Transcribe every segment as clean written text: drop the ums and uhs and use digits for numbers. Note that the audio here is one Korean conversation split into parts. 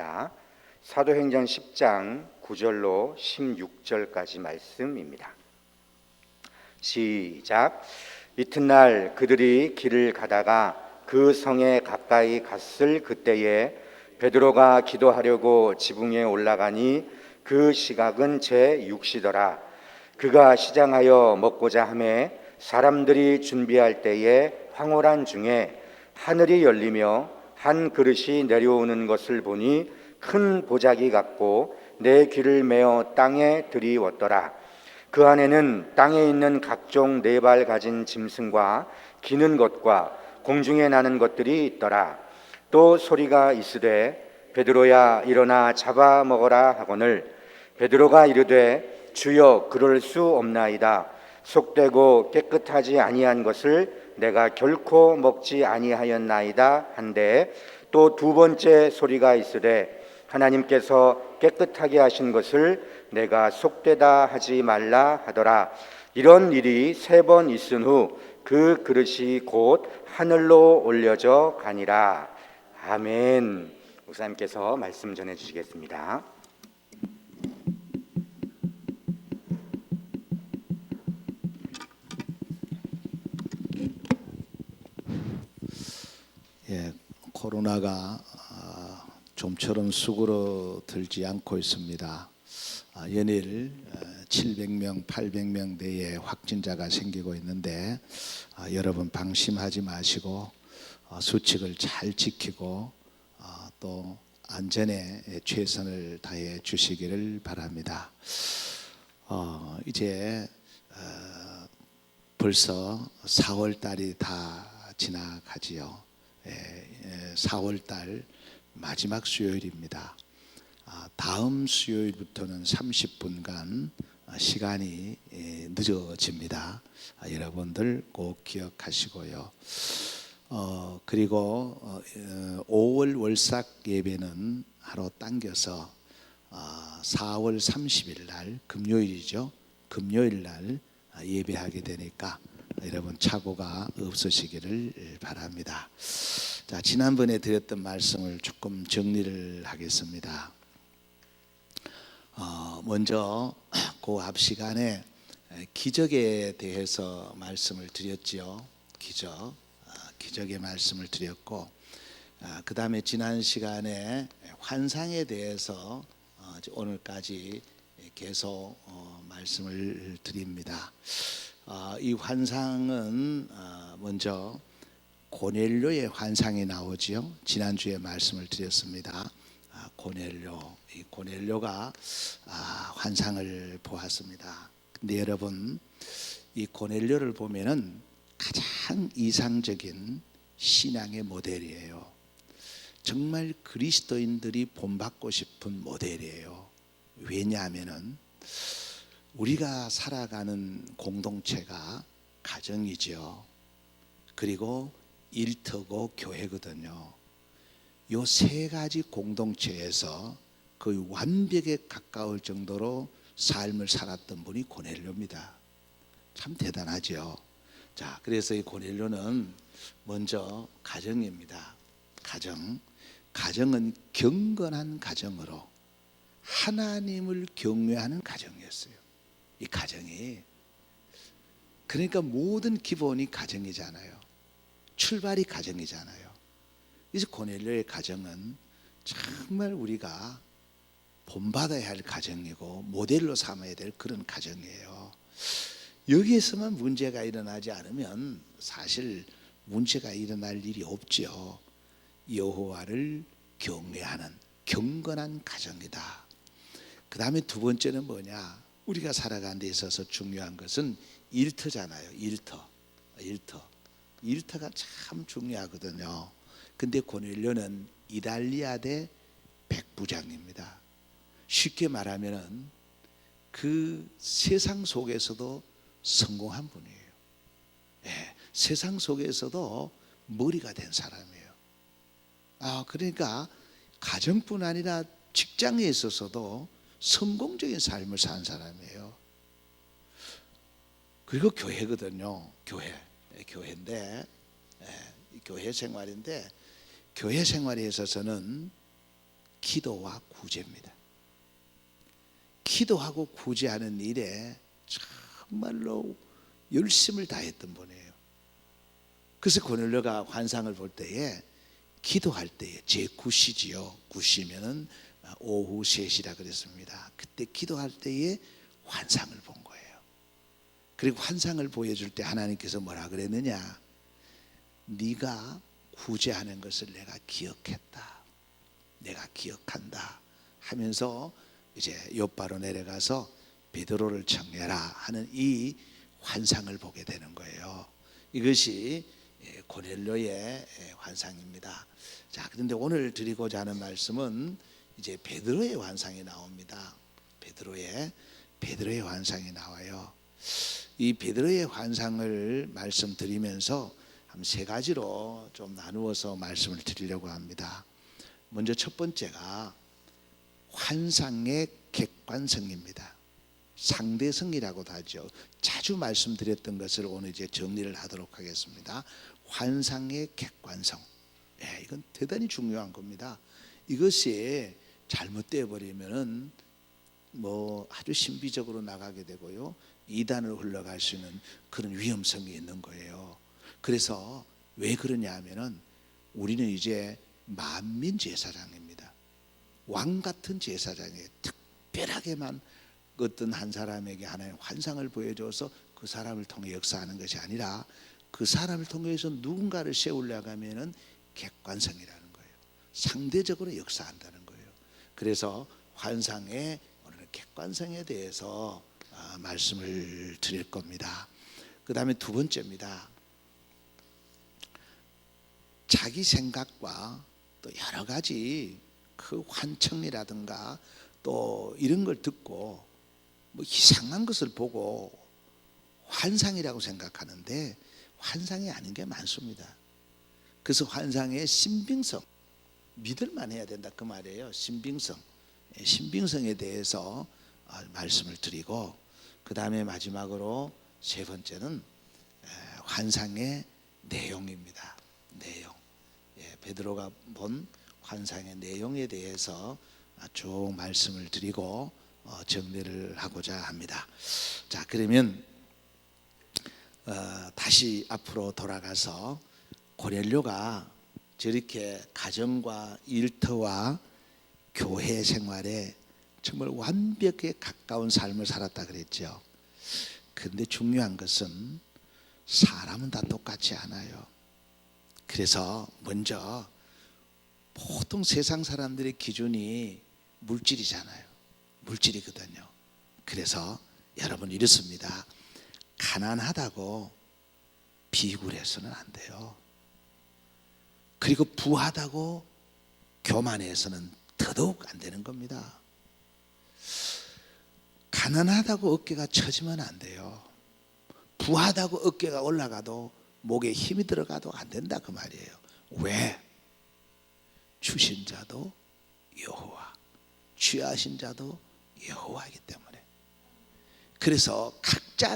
하겠습니다. 사도행전 10장 9절로 16절까지 말씀입니다. 시작. 이튿날 그들이 길을 가다가 그 성에 가까이 갔을 그때에 베드로가 기도하려고 지붕에 올라가니 그 시각은 제6시더라. 그가 시장하여 먹고자 하매 사람들이 준비할 때에 황홀한 중에 하늘이 열리며 한 그릇이 내려오는 것을 보니 큰 보자기 같고 내 귀를 메어 땅에 들이웠더라. 그 안에는 땅에 있는 각종 네 발 가진 짐승과 기는 것과 공중에 나는 것들이 있더라. 또 소리가 있으되 베드로야 일어나 잡아 먹어라 하거늘 베드로가 이르되 주여 그럴 수 없나이다. 속되고 깨끗하지 아니한 것을 내가 결코 먹지 아니하였나이다 한데 또 두 번째 소리가 있으되 하나님께서 깨끗하게 하신 것을 내가 속되다 하지 말라 하더라. 이런 일이 3번 있은 후 그 그릇이 곧 하늘로 올려져 가니라. 아멘. 목사님께서 말씀 전해 주시겠습니다. 코로나가 좀처럼 수그러들지 않고 있습니다. 연일 700명, 800명 대의 확진자가 생기고 있는데 여러분 방심하지 마시고 수칙을 잘 지키고 또 안전에 최선을 다해 주시기를 바랍니다. 이제 벌써 4월 달이 다 지나가지요. 4월 달 마지막 수요일입니다. 다음 수요일부터는 30분간 시간이 늦어집니다. 여러분들 꼭 기억하시고요. 그리고 5월 월삭 예배는 하루 당겨서 4월 30일 날 금요일이죠. 금요일 날 예배하게 되니까 여러분 착오가 없으시기를 바랍니다. 자, 지난번에 드렸던 말씀을 조금 정리를 하겠습니다. 먼저 그 앞 시간에 기적에 대해서 말씀을 드렸지요. 기적의 말씀을 드렸고, 그 다음에 지난 시간에 환상에 대해서 오늘까지 계속 말씀을 드립니다. 이 환상은 먼저 고넬료의 환상이 나오지요. 지난주에 말씀을 드렸습니다. 이 고넬료가 환상을 보았습니다. 근데 여러분, 이 고넬료를 보면은 가장 이상적인 신앙의 모델이에요. 정말 그리스도인들이 본받고 싶은 모델이에요. 왜냐하면은 우리가 살아가는 공동체가 가정이죠. 그리고 일터고 교회거든요. 요 3가지 공동체에서 거의 완벽에 가까울 정도로 삶을 살았던 분이 고넬료입니다. 참 대단하죠. 자, 그래서 이 고넬료는 먼저 가정입니다. 가정은 경건한 가정으로 하나님을 경외하는 가정이었어요. 이 가정이, 그러니까 모든 기본이 가정이잖아요. 출발이 가정이잖아요. 그래서 고넬료의 가정은 정말 우리가 본받아야 할 가정이고 모델로 삼아야 될 그런 가정이에요. 여기에서만 문제가 일어나지 않으면 사실 문제가 일어날 일이 없죠. 여호와를 경외하는 경건한 가정이다. 그 다음에 두 번째는 뭐냐? 우리가 살아가는 데 있어서 중요한 것은 일터잖아요. 일터가 참 중요하거든요. 근데 고넬료는 이달리아대 백부장입니다. 쉽게 말하면은 그 세상 속에서도 성공한 분이에요. 세상 속에서도 머리가 된 사람이에요. 그러니까 가정뿐 아니라 직장에 있어서도 성공적인 삶을 산 사람이에요. 그리고 교회거든요. 교회인데, 교회 생활인데, 교회 생활에 있어서는 기도와 구제입니다. 기도하고 구제하는 일에 정말로 열심을 다했던 분이에요. 그래서 고넬료가 환상을 볼 때에 기도할 때에 제9시지요. 9시면은 오후 3시라 그랬습니다. 그때 기도할 때에 환상을 본 거예요. 그리고 환상을 보여줄 때 하나님께서 뭐라 그랬느냐? 네가 구제하는 것을 내가 기억했다. 내가 기억한다 하면서 이제 욥바로 내려가서 베드로를 청해라 하는 이 환상을 보게 되는 거예요. 이것이 고넬료의 환상입니다. 자, 그런데 오늘 드리고자 하는 말씀은 이제 베드로의 환상이 나옵니다. 베드로의 환상이 나와요. 이 베드로의 환상을 말씀드리면서 한 3가지로 좀 나누어서 말씀을 드리려고 합니다. 먼저 첫 번째가 환상의 객관성입니다. 상대성이라고도 하죠. 자주 말씀드렸던 것을 오늘 이제 정리를 하도록 하겠습니다. 환상의 객관성. 이건 대단히 중요한 겁니다. 이것이 잘못되어 버리면은 뭐 아주 신비적으로 나가게 되고요. 이단으로 흘러갈 수 있는 그런 위험성이 있는 거예요. 그래서 왜 그러냐 하면은 우리는 이제 만민 제사장입니다. 왕 같은 제사장이에요. 특별하게만 어떤 한 사람에게 하나의 환상을 보여줘서 그 사람을 통해 역사하는 것이 아니라 그 사람을 통해서 누군가를 세우려고 하면은 객관성이라는 거예요. 상대적으로 역사한다는 거예요. 그래서 환상의 오늘 객관성에 대해서 말씀을 드릴 겁니다. 그 다음에 두 번째입니다. 자기 생각과 또 여러 가지 그 환청이라든가 또 이런 걸 듣고 뭐 이상한 것을 보고 환상이라고 생각하는데 환상이 아닌 게 많습니다. 그래서 환상의 신빙성, 믿을만 해야 된다 그 말이에요. 신빙성에 대해서 말씀을 드리고, 그 다음에 마지막으로 세 번째는 환상의 내용입니다. 내용. 베드로가 본 환상의 내용에 대해서 쭉 말씀을 드리고 정리를 하고자 합니다. 자, 그러면 다시 앞으로 돌아가서 고넬료가 저렇게 가정과 일터와 교회 생활에 정말 완벽에 가까운 삶을 살았다 그랬죠. 그런데 중요한 것은 사람은 다 똑같지 않아요. 그래서 먼저 보통 세상 사람들의 기준이 물질이잖아요. 물질이거든요. 그래서 여러분 이렇습니다. 가난하다고 비굴해서는 안 돼요. 그리고 부하다고 교만해서는 더더욱 안 되는 겁니다. 가난하다고 어깨가 처지면 안 돼요. 부하다고 어깨가 올라가도 목에 힘이 들어가도 안 된다 그 말이에요. 왜? 주신 자도 여호와, 취하신 자도 여호와이기 때문에. 그래서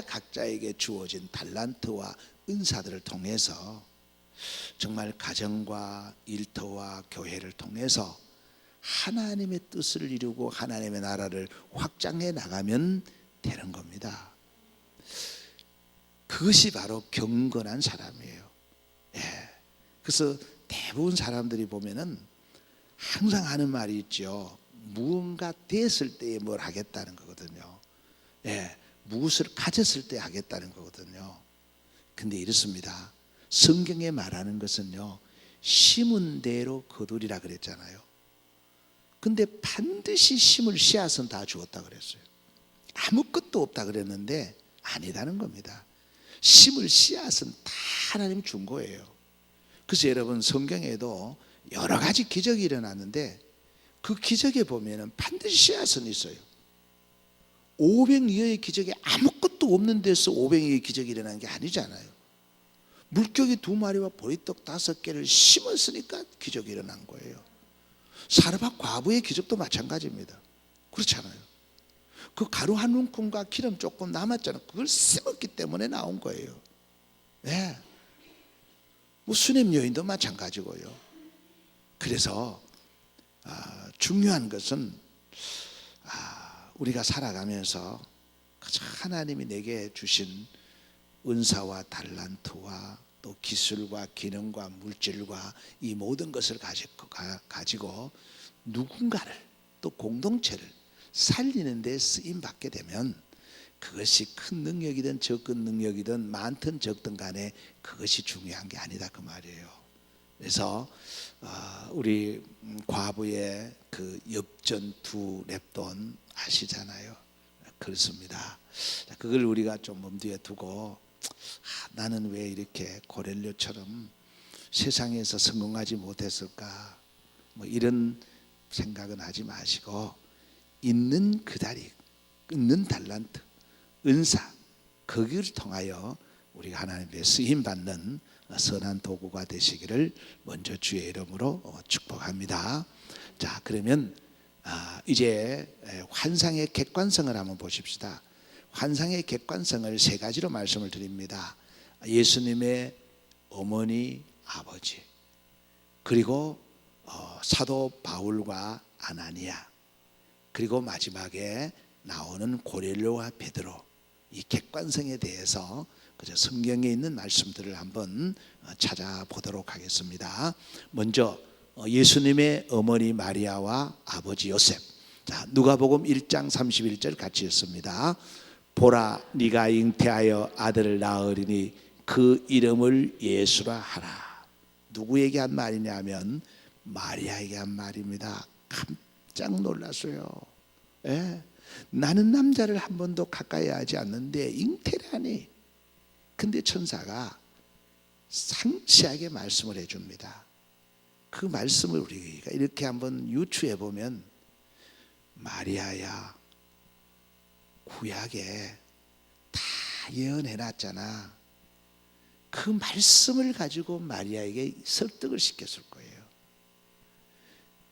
각자에게 주어진 달란트와 은사들을 통해서 정말 가정과 일터와 교회를 통해서 하나님의 뜻을 이루고 하나님의 나라를 확장해 나가면 되는 겁니다. 그것이 바로 경건한 사람이에요. 그래서 대부분 사람들이 보면은 항상 하는 말이 있죠. 무언가 됐을 때에 뭘 하겠다는 거거든요. 무엇을 가졌을 때 하겠다는 거거든요. 근데 이렇습니다. 성경에 말하는 것은요, 심은 대로 거두리라 그랬잖아요. 근데 반드시 심을 씨앗은 다 주었다 그랬어요. 아무것도 없다 그랬는데 아니다는 겁니다. 심을 씨앗은 다 하나님 준 거예요. 그래서 여러분 성경에도 여러 가지 기적이 일어났는데 그 기적에 보면은 반드시 씨앗은 있어요. 500여의 기적이 아무것도 없는 데서 500여의 기적이 일어난 게 아니잖아요. 물고기 2마리와 보리떡 5개를 심었으니까 기적이 일어난 거예요. 사르밧 과부의 기적도 마찬가지입니다. 그렇잖아요. 그 가루 한 움큼과 기름 조금 남았잖아요. 그걸 심었기 때문에 나온 거예요. 뭐 수냄 여인도 마찬가지고요. 그래서 중요한 것은 우리가 살아가면서 하나님이 내게 주신 은사와 달란트와 또 기술과 기능과 물질과 이 모든 것을 가지고 누군가를 또 공동체를 살리는 데 쓰임 받게 되면 그것이 큰 능력이든 적은 능력이든 많든 적든 간에 그것이 중요한 게 아니다 그 말이에요. 그래서 우리 과부의 그 엽전 두 랩돈 아시잖아요. 그렇습니다. 그걸 우리가 좀 몸뒤에 두고 나는 왜 이렇게 고렐료처럼 세상에서 성공하지 못했을까 뭐 이런 생각은 하지 마시고 있는 그 자리, 있는 달란트, 은사 거기를 통하여 우리가 하나님의 쓰임 받는 선한 도구가 되시기를 먼저 주의 이름으로 축복합니다. 자, 그러면 이제 환상의 객관성을 한번 보십시다. 환상의 객관성을 세 가지로 말씀을 드립니다. 예수님의 어머니, 아버지, 그리고 사도 바울과 아나니아, 그리고 마지막에 나오는 고넬료와 베드로, 이 객관성에 대해서 그저 성경에 있는 말씀들을 한번 찾아보도록 하겠습니다. 먼저 예수님의 어머니 마리아와 아버지 요셉. 자, 누가복음 1장 31절 같이 읽습니다. 보라, 네가 잉태하여 아들을 낳으리니 그 이름을 예수라 하라. 누구에게 한 말이냐면 마리아에게 한 말입니다. 깜짝 놀랐어요. 예? 나는 남자를 한 번도 가까이 하지 않는데 잉태라니. 근데 천사가 상세하게 말씀을 해줍니다. 그 말씀을 우리가 이렇게 한번 유추해 보면, 마리아야, 구약에 다 예언해놨잖아. 그 말씀을 가지고 마리아에게 설득을 시켰을 거예요.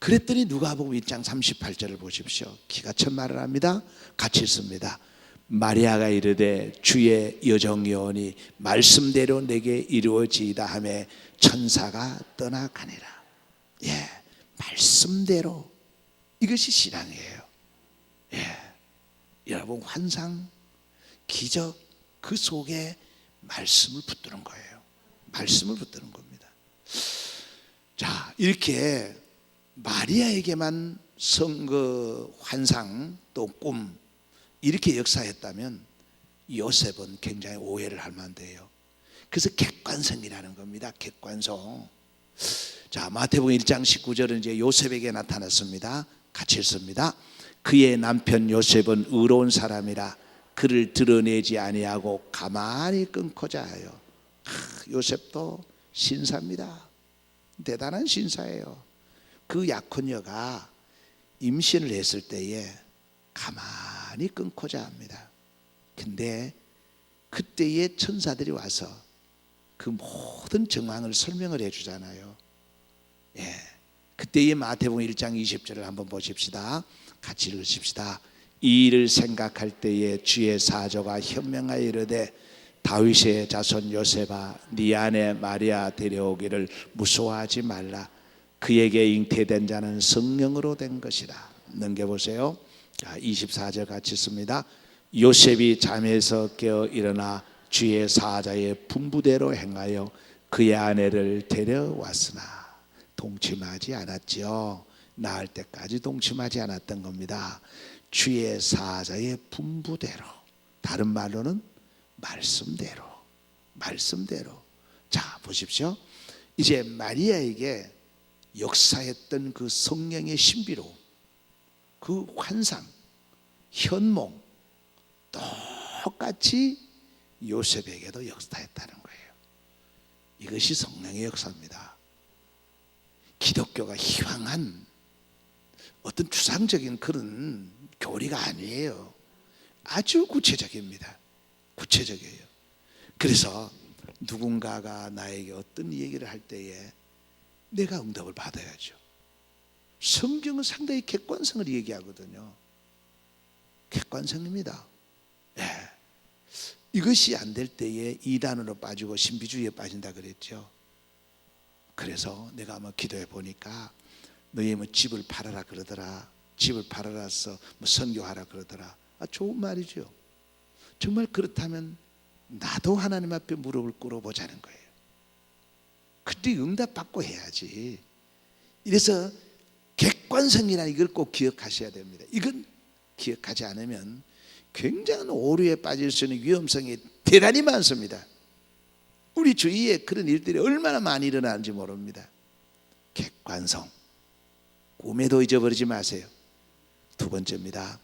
그랬더니 누가복음 1장 38절을 보십시오. 기가 천 말을 합니다. 같이 읽습니다. 마리아가 이르되 주의 여정여원이 말씀대로 내게 이루어지이다 하매 천사가 떠나가니라. 예, 말씀대로. 이것이 신앙이에요. 예, 여러분, 환상, 기적, 그 속에 말씀을 붙드는 거예요. 말씀을 붙드는 겁니다. 자, 이렇게 마리아에게만 그 환상 또 꿈 이렇게 역사했다면 요셉은 굉장히 오해를 할 만돼요. 그래서 객관성이라는 겁니다. 객관성. 자, 마태복음 1장 19절은 이제 요셉에게 나타났습니다. 같이 읽습니다. 그의 남편 요셉은 의로운 사람이라 그를 드러내지 아니하고 가만히 끊고자 하여. 요셉도 신사입니다. 대단한 신사예요. 그 약혼녀가 임신을 했을 때에 가만히 끊고자 합니다. 근데 그때에 천사들이 와서 그 모든 정황을 설명을 해주잖아요. 예, 그때의 마태복음 1장 20절을 한번 보십시다. 같이 읽으십시다. 이 일을 생각할 때에 주의 사조가 현명하여 이르되 다윗의 자손 요셉아, 네 아내 마리아 데려오기를 무서워하지 말라. 그에게 잉태된 자는 성령으로 된 것이라. 넘겨보세요. 24절 같이 씁니다. 요셉이 잠에서 깨어 일어나 주의 사자의 분부대로 행하여 그의 아내를 데려왔으나 동침하지 않았지요. 낳을 때까지 동침하지 않았던 겁니다. 주의 사자의 분부대로, 다른 말로는 말씀대로. 말씀대로. 자, 보십시오. 이제 마리아에게 역사했던 그 성령의 신비로움, 그 환상, 현몽, 똑같이 요셉에게도 역사했다는 거예요. 이것이 성령의 역사입니다. 기독교가 희망한 어떤 주상적인 그런 교리가 아니에요. 아주 구체적입니다. 구체적이에요. 그래서 누군가가 나에게 어떤 얘기를 할 때에 내가 응답을 받아야죠. 성경은 상당히 객관성을 얘기하거든요. 객관성입니다. 예. 이것이 안 될 때에 이단으로 빠지고 신비주의에 빠진다 그랬죠. 그래서 내가 한번 기도해 보니까 너희 뭐 집을 팔아라 그러더라. 집을 팔아라서 뭐 선교하라 그러더라. 좋은 말이죠. 정말 그렇다면 나도 하나님 앞에 무릎을 꿇어보자는 거예요. 그때 응답받고 해야지. 이래서 객관성이라는 이걸 꼭 기억하셔야 됩니다. 이건 기억하지 않으면 굉장한 오류에 빠질 수 있는 위험성이 대단히 많습니다. 우리 주위에 그런 일들이 얼마나 많이 일어나는지 모릅니다. 객관성, 꿈에도 잊어버리지 마세요. 두 번째입니다.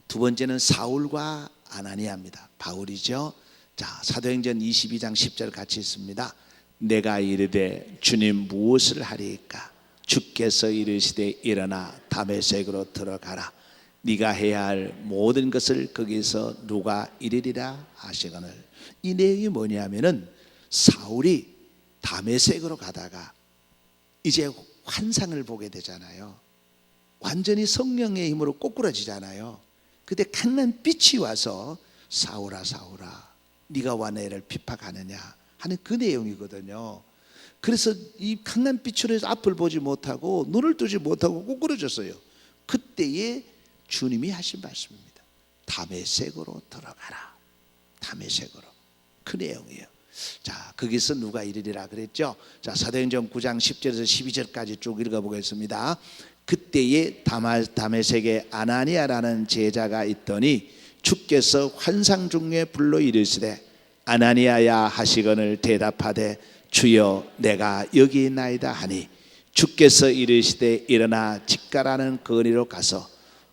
두 번째는 사울과 아나니아입니다. 바울이죠. 자, 사도행전 22장 10절 같이 있습니다. 내가 이르되 주님 무엇을 하리이까? 주께서 이르시되 일어나 다메섹으로 들어가라. 네가 해야 할 모든 것을 거기서 누가 이르리라 하시거늘. 이 내용이 뭐냐면은 사울이 다메섹으로 가다가 이제 환상을 보게 되잖아요. 완전히 성령의 힘으로 꼬꾸라지잖아요. 그때 강한 빛이 와서 사울아 사울아 네가 와 나를 핍박하느냐 하는 그 내용이거든요. 그래서 이 강한 빛으로 해서 앞을 보지 못하고 눈을 뜨지 못하고 꼬꾸라졌어요. 그때에 주님이 하신 말씀입니다. 다메섹으로 들어가라. 다메섹으로. 그 내용이에요. 자, 거기서 누가 이르리라 그랬죠. 자, 사도행전 9장 10절에서 12절까지 쭉 읽어보겠습니다. 그때에 다메섹에 아나니아라는 제자가 있더니 주께서 환상 중에 불러 이르시되 아나니아야 하시거늘 대답하되 주여 내가 여기 있나이다 하니 주께서 이르시되 일어나 직가라는 거리로 가서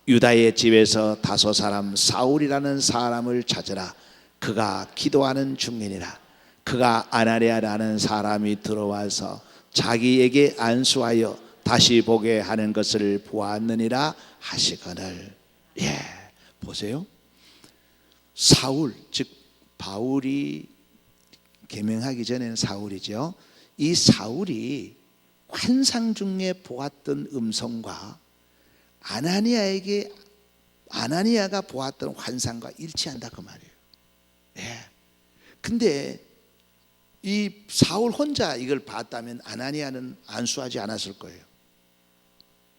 유다의 집에서 다소 사람 사울이라는 사람을 찾으라. 그가 기도하는 중이니라. 그가 아나니아라는 사람이 들어와서 자기에게 안수하여 다시 보게 하는 것을 보았느니라 하시거늘. 예, 보세요. 사울, 즉 바울이 계명하기 전에는 사울이죠. 이 사울이 환상 중에 보았던 음성과 아나니아가 보았던 환상과 일치한다 그 말이에요. 예. 근데 이 사울 혼자 이걸 봤다면 아나니아는 안수하지 않았을 거예요.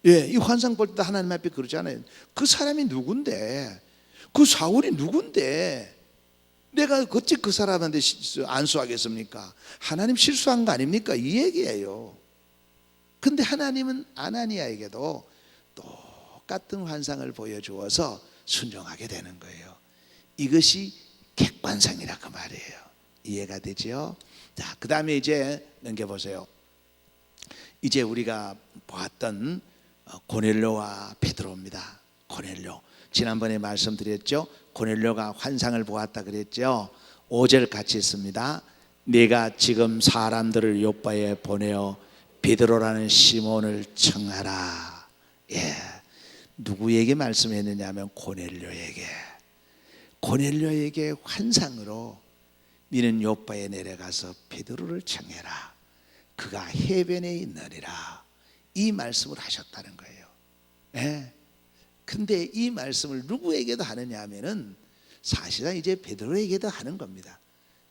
예, 이 환상 볼 때 하나님 앞에 그러잖아요. 그 사람이 누군데? 그 사울이 누군데? 내가 어찌 그 사람한테 안수하겠습니까? 하나님 실수한 거 아닙니까? 이 얘기예요. 근데 하나님은 아나니아에게도 똑같은 환상을 보여주어서 순종하게 되는 거예요. 이것이 객관성이라 그 말이에요. 이해가 되죠? 자, 그 다음에 이제 넘겨보세요. 이제 우리가 보았던 고넬료와 베드로입니다. 고넬료. 지난번에 말씀드렸죠. 고넬료가 환상을 보았다 그랬죠. 5절 같이 있습니다. 내가 지금 사람들을 요바에 보내어 베드로라는 시몬을 청하라. 예, 누구에게 말씀했느냐 하면 고넬료에게 환상으로 너는 요바에 내려가서 베드로를 청해라. 그가 해변에 있느니라. 이 말씀을 하셨다는 거예요. 예. 근데 이 말씀을 누구에게도 하느냐 하면은 사실상 이제 베드로에게도 하는 겁니다.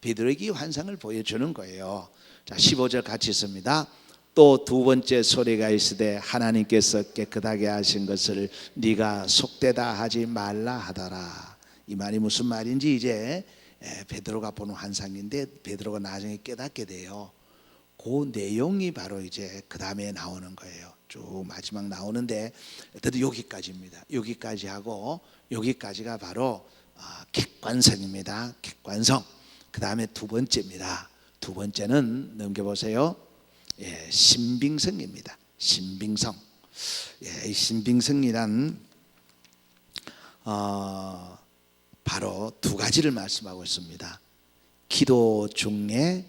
베드로에게 환상을 보여주는 거예요. 자, 15절 같이 있습니다. 또 두 번째 소리가 있으되 하나님께서 깨끗하게 하신 것을 네가 속되다 하지 말라 하더라. 이 말이 무슨 말인지 이제 베드로가 보는 환상인데 베드로가 나중에 깨닫게 돼요. 그 내용이 바로 이제 그 다음에 나오는 거예요. 쭉 마지막 나오는데 어쨌든 여기까지입니다. 여기까지 하고 여기까지가 바로 객관성입니다. 객관성. 그 다음에 두 번째입니다. 두 번째는 넘겨보세요. 예, 신빙성입니다. 신빙성. 예, 이 신빙성이란 바로 두 가지를 말씀하고 있습니다. 기도 중에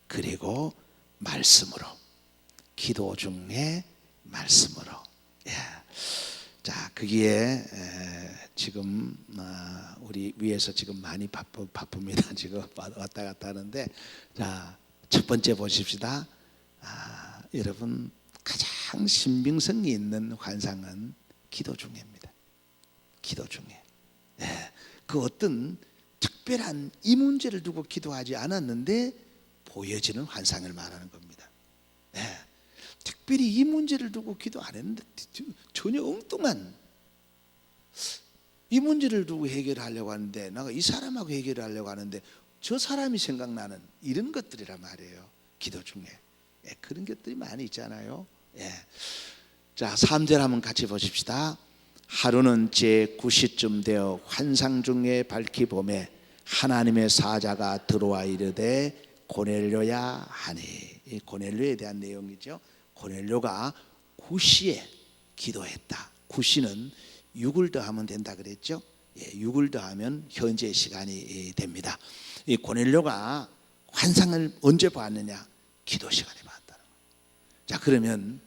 그리고 말씀으로. 기도 중에 말씀으로. 예. 자, 거기에 지금 우리 위에서 지금 많이 바쁩니다. 지금 왔다 갔다 하는데, 자, 첫 번째 보십시다. 여러분 가장 신빙성이 있는 환상은 기도 중에입니다. 기도 중에. 예. 그 어떤 특별한 이 문제를 두고 기도하지 않았는데 보여지는 환상을 말하는 겁니다. 예. 특별히 이 문제를 두고 기도 안 했는데 전혀 엉뚱한 이 문제를 두고 해결하려고 하는데 내가 이 사람하고 해결하려고 하는데 저 사람이 생각나는 이런 것들이란 말이에요. 기도 중에 그런 것들이 많이 있잖아요. 자, 3절 한번 같이 보십시다. 하루는 제 9시쯤 되어 환상 중에 밝히 보매 하나님의 사자가 들어와 이르되 고넬료야 하니. 이 고넬료에 대한 내용이죠. 고넬료가 9시에 기도했다. 9시는 6을 더하면 된다 그랬죠. 6을 더하면 현재 시간이 됩니다. 이 고넬료가 환상을 언제 봤느냐? 기도 시간에 봤다는 거예요. 자, 그러면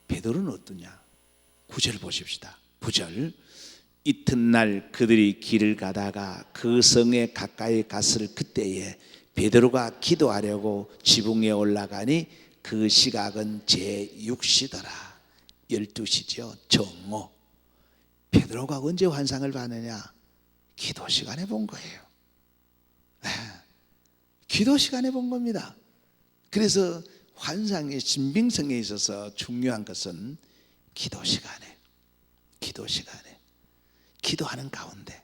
베드로는 어떠냐? 9절 보십시다. 9절 이튿날 그들이 길을 가다가 그 성에 가까이 갔을 그때에 베드로가 기도하려고 지붕에 올라가니 그 시각은 제6시더라. 12시죠. 정오. 베드로가 언제 환상을 봤느냐? 기도 시간에 본 거예요. 기도 시간에 본 겁니다. 그래서 환상의 신빙성에 있어서 중요한 것은 기도 시간에 기도하는 가운데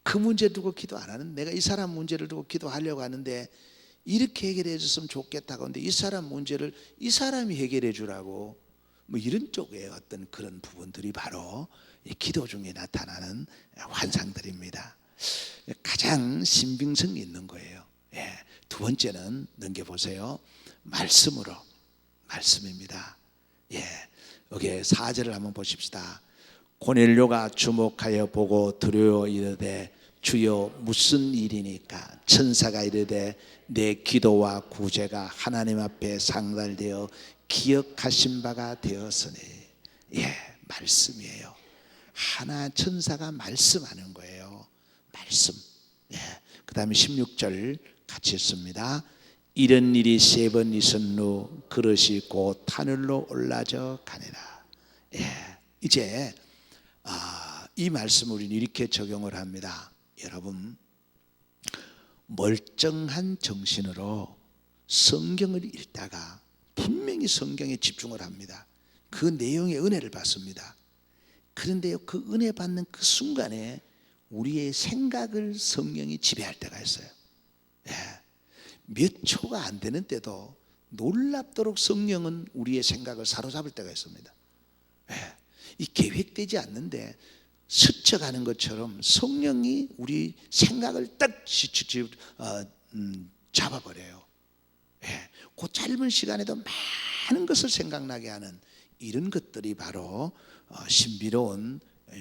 그 문제 두고 기도 안 하는, 내가 이 사람 문제를 두고 기도하려고 하는데 이렇게 해결해 줬으면 좋겠다고 하는데 이 사람 문제를 이 사람이 해결해 주라고 뭐 이런 쪽의 어떤 그런 부분들이 바로 이 기도 중에 나타나는 환상들입니다. 가장 신빙성이 있는 거예요. 두 번째는 넘겨보세요. 말씀입니다. 여기 4절을 한번 보십시다. 고넬료가 주목하여 보고 두려워 이르되 주여 무슨 일이니까? 천사가 이르되 내 기도와 구제가 하나님 앞에 상달되어 기억하신 바가 되었으니. 말씀이에요. 하나 천사가 말씀하는 거예요. 말씀. 그 다음에 16절 같이 읽습니다. 이런 일이 3번 있은 후 그릇이 곧 하늘로 올라져 가니라. 이제 이 말씀을 우리는 이렇게 적용을 합니다. 여러분, 멀쩡한 정신으로 성경을 읽다가 분명히 성경에 집중을 합니다. 그 내용의 은혜를 받습니다. 그런데요, 그 은혜 받는 그 순간에 우리의 생각을 성령이 지배할 때가 있어요. 몇 초가 안 되는 때도 놀랍도록 성령은 우리의 생각을 사로잡을 때가 있습니다. 이 계획되지 않는데 스쳐가는 것처럼 성령이 우리 생각을 딱 잡아버려요. 그 짧은 시간에도 많은 것을 생각나게 하는 이런 것들이 바로 신비로운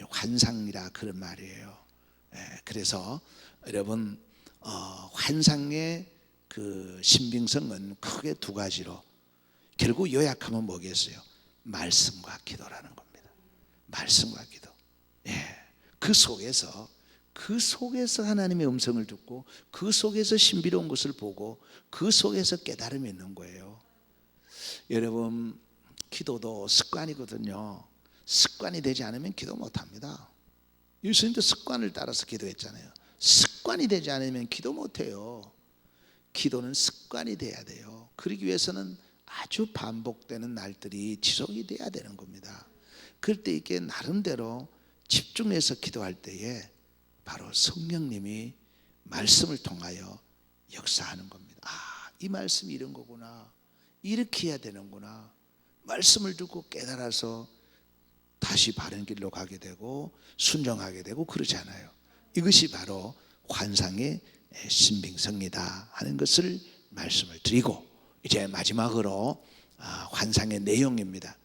환상이라 그런 말이에요. 그래서 여러분, 환상의 그 신빙성은 크게 두 가지로 결국 요약하면 뭐겠어요? 말씀과 기도라는 겁니다. 말씀과 기도. 그 속에서 하나님의 음성을 듣고 그 속에서 신비로운 것을 보고 그 속에서 깨달음이 있는 거예요. 여러분, 기도도 습관이거든요. 습관이 되지 않으면 기도 못합니다. 예수님도 습관을 따라서 기도했잖아요. 습관이 되지 않으면 기도 못해요. 기도는 습관이 돼야 돼요. 그러기 위해서는 아주 반복되는 날들이 지속이 돼야 되는 겁니다. 그럴 때 이게 나름대로 집중해서 기도할 때에 바로 성령님이 말씀을 통하여 역사하는 겁니다. 이 말씀이 이런 거구나, 이렇게 해야 되는구나. 말씀을 듣고 깨달아서 다시 바른 길로 가게 되고 순종하게 되고 그러잖아요. 이것이 바로 환상의 신빙성이다 하는 것을 말씀을 드리고, 이제 마지막으로 환상의 내용입니다.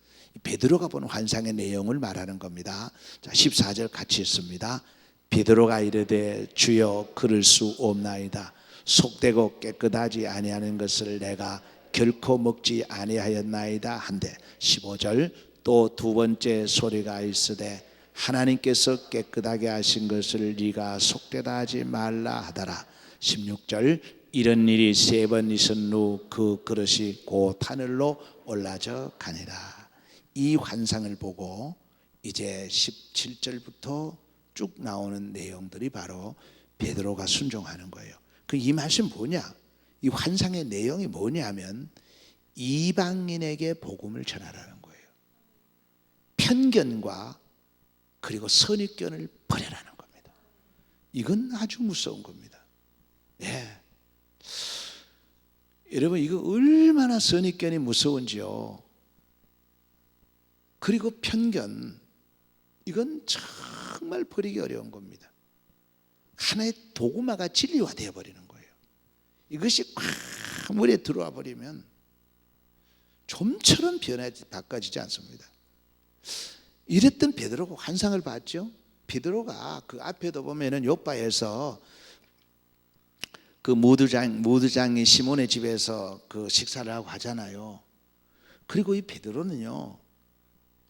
베드로가 본 환상의 내용을 말하는 겁니다. 자, 14절 같이 읽습니다. 베드로가 이르되 주여 그럴 수 없나이다. 속되고 깨끗하지 아니하는 것을 내가 결코 먹지 아니하였나이다 한데, 15절 또 두 번째 소리가 있으되 하나님께서 깨끗하게 하신 것을 네가 속되다 하지 말라 하더라. 16절 이런 일이 3번 있은 후 그 그릇이 곧 하늘로 올라져 가니라. 이 환상을 보고 이제 17절부터 쭉 나오는 내용들이 바로 베드로가 순종하는 거예요. 이 말씀 뭐냐? 이 환상의 내용이 뭐냐면 이방인에게 복음을 전하라는 거예요. 편견과 그리고 선입견을 버려라는 겁니다. 이건 아주 무서운 겁니다. 예. 여러분, 이거 얼마나 선입견이 무서운지요. 그리고 편견, 이건 정말 버리기 어려운 겁니다. 하나의 도구마가 진리화 되어 버리는 거예요. 이것이 꽉 머리에 들어와 버리면 좀처럼 바꿔지지 않습니다. 이랬던 베드로가 환상을 봤죠. 베드로가 그 앞에도 보면은 요바에서 그 무드장이 시몬의 집에서 그 식사를 하고 하잖아요. 그리고 이 베드로는요,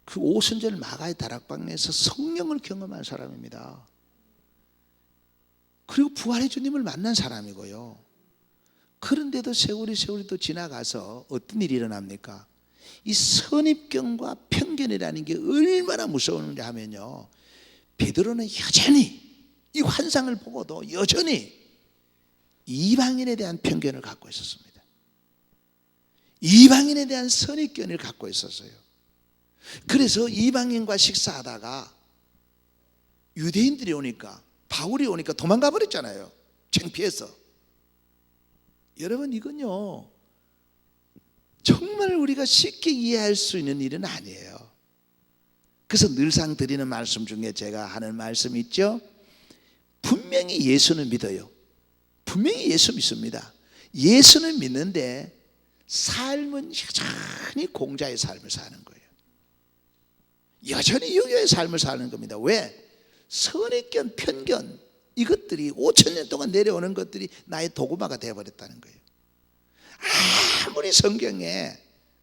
그 오순절 마가의 다락방에서 성령을 경험한 사람입니다. 그리고 부활의 주님을 만난 사람이고요. 그런데도 세월이 또 지나가서 어떤 일이 일어납니까? 이 선입견과 편견이라는 게 얼마나 무서운지 하면요, 베드로는 여전히 이 환상을 보고도 여전히 이방인에 대한 편견을 갖고 있었습니다. 이방인에 대한 선입견을 갖고 있었어요. 그래서 이방인과 식사하다가 유대인들이 오니까, 바울이 오니까 도망가 버렸잖아요. 창피해서. 여러분, 이건요 정말 우리가 쉽게 이해할 수 있는 일은 아니에요. 그래서 늘상 드리는 말씀 중에 제가 하는 말씀이 있죠. 분명히 예수는 믿어요. 분명히 예수 믿습니다. 예수는 믿는데 삶은 여전히 공자의 삶을 사는 거예요. 여전히 유교의 삶을 사는 겁니다. 왜? 선입견, 편견, 이것들이 5,000년 동안 내려오는 것들이 나의 도구마가 되어버렸다는 거예요. 아무리 성경에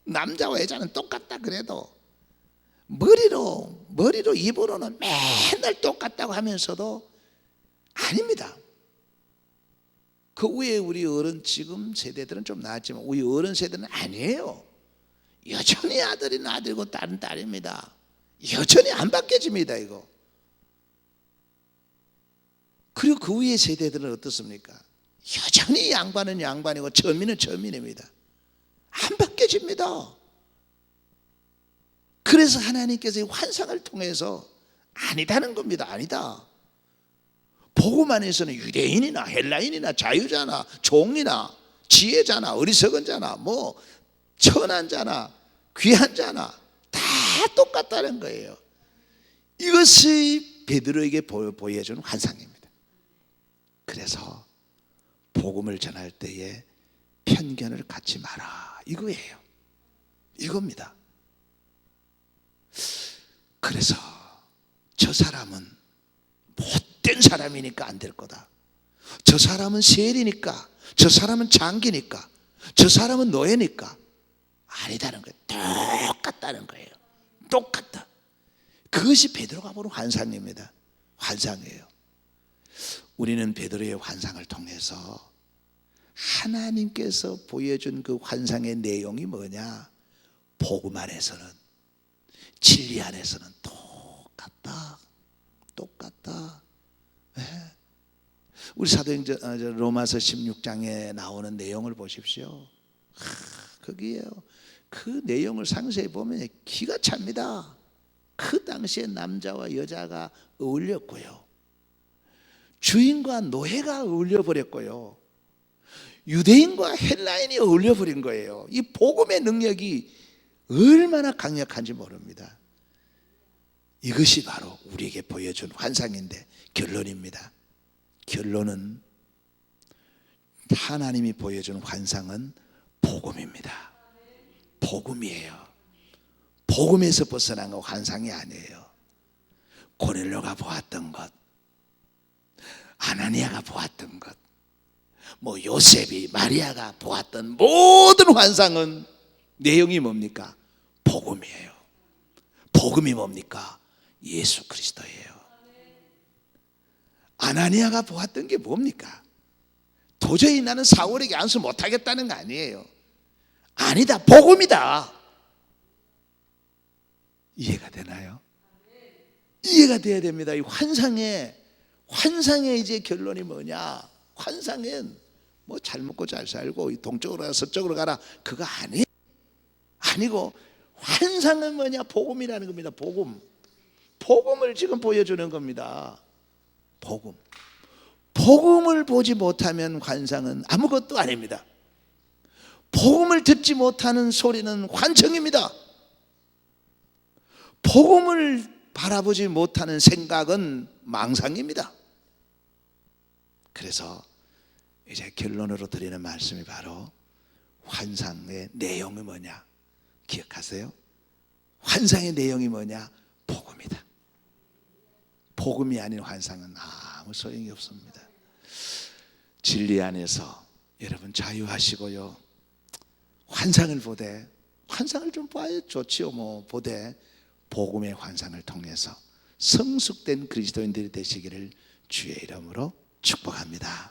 남자와 여자는 똑같다 그래도 머리로 입으로는 맨날 똑같다고 하면서도 아닙니다. 그 위에 우리 어른, 지금 세대들은 좀 나았지만 우리 어른 세대는 아니에요. 여전히 아들은 아들이고 딸은 딸입니다. 여전히 안 바뀌어집니다, 이거. 그리고 그 위에 세대들은 어떻습니까? 여전히 양반은 양반이고 천민은 천민입니다. 안 바뀌어집니다. 그래서 하나님께서 이 환상을 통해서 아니다는 겁니다. 아니다. 복음 안에서는 유대인이나 헬라인이나 자유자나 종이나 지혜자나 어리석은 자나 뭐 천한 자나 귀한 자나 다 똑같다는 거예요. 이것이 베드로에게 보여준 환상입니다. 그래서 복음을 전할 때에 편견을 갖지 마라, 이거예요. 이겁니다. 그래서 저 사람은 못된 사람이니까 안 될 거다. 저 사람은 세리니까, 저 사람은 장기니까, 저 사람은 노예니까 아니다는 거예요. 똑같다는 거예요. 똑같다. 그것이 베드로가 보는 환상입니다. 환상이에요. 우리는 베드로의 환상을 통해서 하나님께서 보여준 그 환상의 내용이 뭐냐? 복음 안에서는, 진리 안에서는 똑같다. 똑같다. 네. 우리 사도행전 로마서 16장에 나오는 내용을 보십시오. 거기에요. 그 내용을 상세히 보면 기가 찹니다. 그 당시에 남자와 여자가 어울렸고요, 주인과 노예가 어울려버렸고요, 유대인과 헬라인이 어울려버린 거예요. 이 복음의 능력이 얼마나 강력한지 모릅니다. 이것이 바로 우리에게 보여준 환상인데, 결론입니다. 결론은 하나님이 보여준 환상은 복음입니다. 복음이에요. 복음에서 벗어난 거 환상이 아니에요. 고넬료가 보았던 것, 아나니아가 보았던 것, 뭐 요셉이, 마리아가 보았던 모든 환상은 내용이 뭡니까? 복음이에요. 복음이 뭡니까? 예수 그리스도예요. 아나니아가 보았던 게 뭡니까? 도저히 나는 사울에게 안수 못하겠다는 거 아니에요. 아니다, 복음이다. 이해가 되나요? 이해가 돼야 됩니다. 이 환상의 이제 결론이 뭐냐? 환상은 뭐 잘 먹고 잘 살고 동쪽으로 가라 서쪽으로 가라, 그거 아니에요. 아니고 환상은 뭐냐? 복음이라는 겁니다. 복음을 지금 보여주는 겁니다. 복음을 보지 못하면 환상은 아무것도 아닙니다. 복음을 듣지 못하는 소리는 환청입니다. 복음을 바라보지 못하는 생각은 망상입니다. 그래서 이제 결론으로 드리는 말씀이 바로 환상의 내용이 뭐냐? 기억하세요? 환상의 내용이 뭐냐? 복음이다. 복음이 아닌 환상은 아무 소용이 없습니다. 진리 안에서 여러분 자유하시고요. 환상을 보되, 환상을 좀 봐야 좋지요. 보되 복음의 환상을 통해서 성숙된 그리스도인들이 되시기를 주의 이름으로 축복합니다.